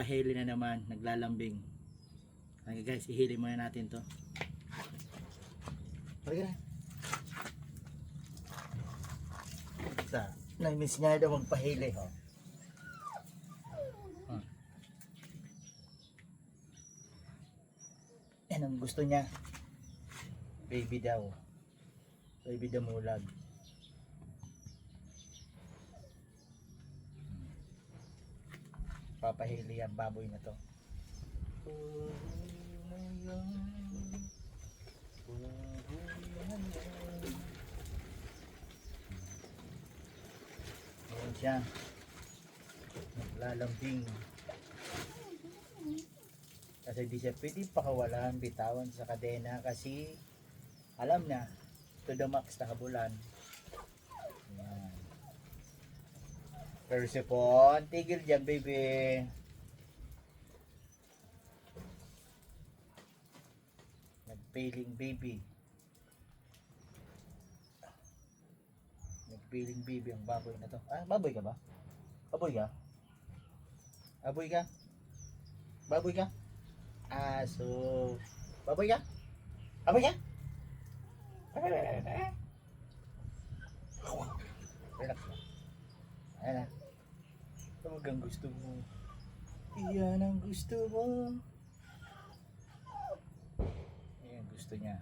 papahili na naman, naglalambing. Okay guys, ihili muna natin to. Halika na. Na-miss niya daw magpahili, ho. Yan ang gusto niya. Baby daw. Baby damulag. Papahili ang baboy na to. Ayan siya. Naglalambing. Kasi di siya pwede pakawalan, bitawan sa kadena kasi alam na to the max na kabulan. Ayan. Persipon, tigil dyan baby. Nagpiling baby. Nagpiling baby ang baboy na to. Ah, baboy ka ba? Baboy ka? Baboy ka? Baboy ka? Aso. Baboy ka? Baboy ka? Relax na. Ayan na. Talagang gusto mo. Iyan ang gusto mo. Ayan gusto niya.